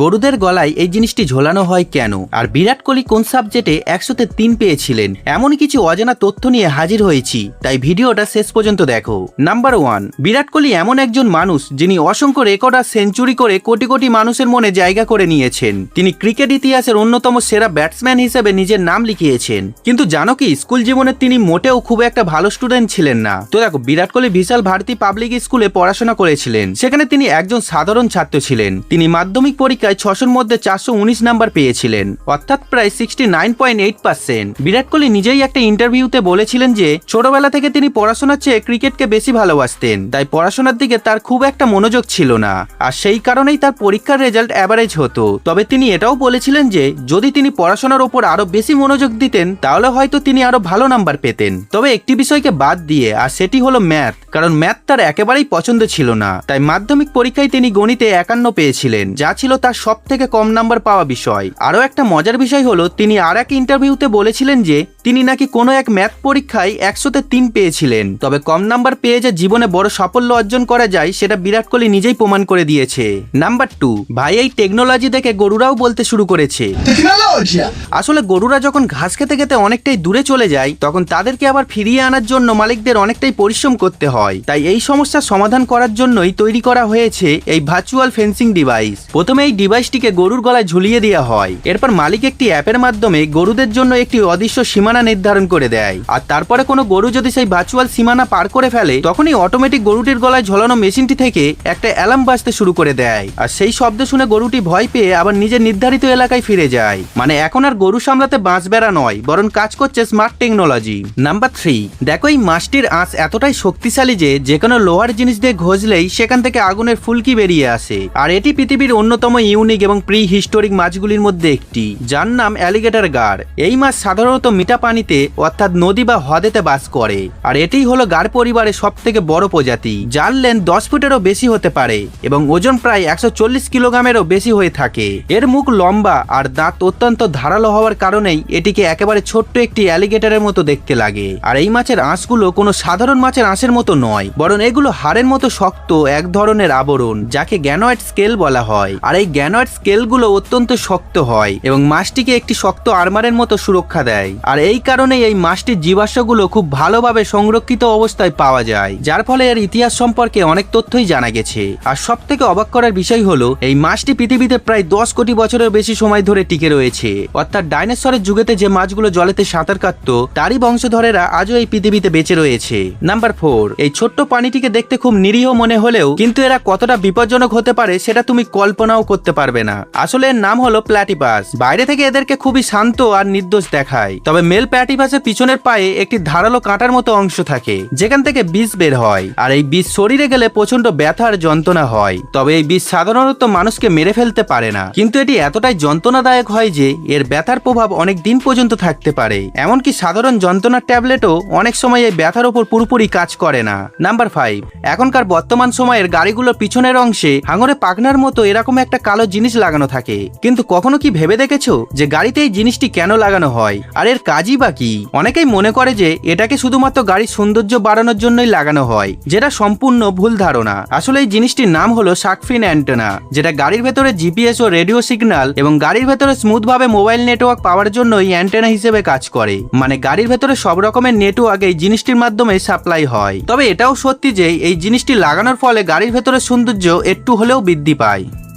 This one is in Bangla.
গরুদের গলায় এই জিনিসটি ঝোলানো হয় কেন, আর বিরাট কোহলি কোন সাবজেক্টে 100-তে 3 পেয়েছিলেন, এমন কিছু অজানা তথ্য নিয়ে হাজির হয়েছি, তাই ভিডিওটা শেষ পর্যন্ত দেখো। নাম্বার 1, বিরাট কোহলি এমন একজন মানুষ যিনি অসংখ্য রেকর্ড আর সেঞ্চুরি করে কোটি কোটি মানুষের মনে জায়গা করে নিয়েছেন। তিনি ক্রিকেট ইতিহাসের অন্যতম সেরা ব্যাটসম্যান হিসেবে নিজের নাম লিখিয়েছেন। কিন্তু জানো কি, স্কুল জীবনে তিনি মোটেও খুব একটা ভালো স্টুডেন্ট ছিলেন না। তো দেখো, বিরাট কোহলি বিশাল ভারতী পাবলিক স্কুলে পড়াশোনা করেছিলেন। সেখানে তিনি একজন সাধারণ ছাত্র ছিলেন। তিনি মাধ্যমিক পরীক্ষায় 600-র মধ্যে 419 নাম্বার পেয়েছিলেন, অর্থাৎ প্রায় 69.8%। বিরাট কোহলি নিজেই একটা ইন্টারভিউতে বলেছিলেন যে ছোটবেলা থেকে তিনি পড়াশোনার চেয়ে ক্রিকেটকে বেশি ভালোবাসতেন, তাই পড়াশোনার দিকে তার খুব একটা মনোযোগ ছিল না, আর সেই কারণেই তার পরীক্ষার রেজাল্ট অ্যাভারেজ হতো। তবে তিনি এটাও বলেছিলেন যে যদি তিনি পড়াশোনার ওপর আরো বেশি মনোযোগ দিতেন তাহলে হয়তো তিনি আরো ভালো নাম্বার পেতেন। তবে একটি বিষয়কে বাদ দিয়ে, আর সেটি হলো ম্যাথ, কারণ ম্যাথ তার একেবারেই পছন্দ ছিল না। তাই মাধ্যমিক পরীক্ষায় তিনি গণিতে 51 পেয়েছিলেন, যা ছিল তার সব থেকে কম নাম্বার পাওয়া বিষয়। আরো একটা মজার বিষয় হলো, তিনি আর এক ইন্টারভিউতে বলেছিলেন যে তিনি নাকি কোনো এক ম্যাথ পরীক্ষায় 100-তে 3 পেয়েছিলেন। তবে কম নাম্বার পেয়ে যে জীবনে বড় সাফল্য অর্জন করা যায় সেটা বিরাট কোহলি নিজেই প্রমাণ করে দিয়েছে। নাম্বার 2, ভাই এই টেকনোলজি দেখে গরুরাও বলতে শুরু করেছে। আসলে গরুরা যখন ঘাস খেতে খেতে অনেকটাই দূরে চলে যায়, তখন তাদেরকে আবার ফিরিয়ে আনার জন্য মালিকদের অনেকটাই পরিশ্রম করতে হয়। তাই এই সমস্যার সমাধান করার জন্যই তৈরি করা হয়েছে এই ভার্চুয়াল ফেন্সিং ডিভাইস। প্রথমে এই ডিভাইসটিকে গরুর গলায় ঝুলিয়ে দেওয়া হয়। এরপর মালিক একটি অ্যাপের মাধ্যমে গরুদের জন্য একটি অদৃশ্য সীমানা নির্ধারণ করে দেয়, আর তারপরে কোনো গরু যদি সেই ভার্চুয়াল সীমানা পার করে ফেলে, তখনই অটোমেটিক গরুটির গলায় ঝোলানো মেশিনটি থেকে একটা অ্যালার্ম বাজতে শুরু করে দেয়, আর সেই শব্দ শুনে গরুটি ভয় পেয়ে আবার নিজের নির্ধারিত এলাকায় ফিরে যায়। মানে এখন আর গরু সামলাতে বাঁশ বেড়া নয়, বরং কাজ করছে স্মার্ট টেকনোলজি। নাম্বার 3, দেখো এই মাছটির আঁচ এতটাই শক্তিশালী যে যেকোনো লোহার জিনিস দিয়ে ঘষলেই সেখান থেকে আগুনের ফুলকি বেরিয়ে আসে। আর এটি পৃথিবীর অন্যতম ইউনিক এবং প্রি হিস্টোরিক মাছগুলির মধ্যে একটি, যার নাম অ্যালিগেটর গার। এই মাছ সাধারণত মিঠা পানিতে অর্থাৎ নদী বা হ্রদেতে বাস করে, আর এটিই হলো গার পরিবারের সব থেকে বড় প্রজাতি, যার লেন্থ 10 ফুটেরও বেশি হতে পারে এবং ওজন প্রায় 140 কিলোগ্রামেরও বেশি হয়ে থাকে। এর মুখ লম্বা আর দাঁত অত্যন্ত ধারালো হওয়ার কারণেই এটিকে একেবারে ছোট্ট একটি অ্যালিগেটরের মতো দেখতে লাগে। আর এই মাছের আঁশগুলো কোনো সাধারণ মাছের আঁশের মতো নয়, বরং এগুলো হাড়ের মতো শক্ত এক ধরনের আবরণ, যাকে গ্যানোয়েড স্কেল বলা হয়। আর এই গ্যানোয়েড স্কেলগুলো অত্যন্ত শক্ত হয় এবং মাছটিকে একটি শক্ত আর্মারের মতো সুরক্ষা দেয়। আর এই কারণেই এই মাছটির জীবাশ্মগুলো খুব ভালোভাবে সংরক্ষিত অবস্থায় পাওয়া যায়, যার ফলে এর ইতিহাস সম্পর্কে অনেক তথ্যই জানা গেছে। আর সব থেকে অবাক করার বিষয় হলো, এই মাছটি পৃথিবীতে প্রায় 10 কোটি বছরের বেশি সময় ধরে টিকে রয়েছে, অর্থাৎ ডাইনোসরের যুগেতে যে মাছগুলো জলেতে সাঁতার কাটত তারই বংশধরেরা আজও এই পৃথিবীতে বেঁচে রয়েছে। নাম্বার 4, এই ছোট্ট প্রাণীটিকে দেখতে খুব নিরীহ মনে হলেও কিন্তু এরা কতটা বিপজ্জনক হতে পারে সেটা তুমি কল্পনাও করতে পারবে না। আসলে এর নাম হলো প্ল্যাটিপাস। বাইরে থেকে এদেরকে খুবই শান্ত আর নির্দোষ দেখায়, তবে মেল প্ল্যাটিপাসের পিছনের পায়ে একটি ধারালো কাঁটার মতো অংশ থাকে, যেখান থেকে বিষ বের হয়। আর এই বিষ শরীরে গেলে প্রচন্ড ব্যথার যন্ত্রণা হয়। তবে এই বিষ সাধারণত মানুষকে মেরে ফেলতে পারে না, কিন্তু এটি এতটাই যন্ত্রণাদায়ক হয় যে এর ব্যথার প্রভাব অনেক দিন পর্যন্ত থাকতে পারে। এমনকি সাধারণ যন্ত্রণার ট্যাবলেটও অনেক সময় এই ব্যথার উপর পুরোপুরি কাজ করে না। নাম্বার 5, এখনকার বর্তমান সময়ের গাড়িগুলোর পিছনের অংশে হাঙরে পাখনার মতো এরকম একটা কালো জিনিস লাগানো থাকে। কিন্তু কখনো কি ভেবে দেখেছো যে গাড়িতে এই জিনিসটি কেন লাগানো হয় আর এর কাজই বা কি? অনেকেই মনে করে যে এটাকে শুধুমাত্র গাড়ির সৌন্দর্য বাড়ানোর জন্যই লাগানো হয়, যেটা সম্পূর্ণ ভুল ধারণা। আসলে এই জিনিসটির নাম হলো শার্ক ফিন অ্যান্টেনা, যেটা গাড়ির ভেতরে জিপিএস ও রেডিও সিগন্যাল এবং গাড়ির ভেতরে স্মুথ ভাবে মোবাইল নেটওয়ার্ক পাওয়ার জন্য এই অ্যান্টেনা হিসেবে কাজ করে। মানে গাড়ির ভেতরে সব রকমের নেটওয়ার্ক এই জিনিসটির মাধ্যমে সাপ্লাই হয়। তবে এটাও সত্যি যে এই জিনিসটি লাগানোর ফলে গাড়ির ভেতরে সৌন্দর্য একটু হলেও বৃদ্ধি পায়।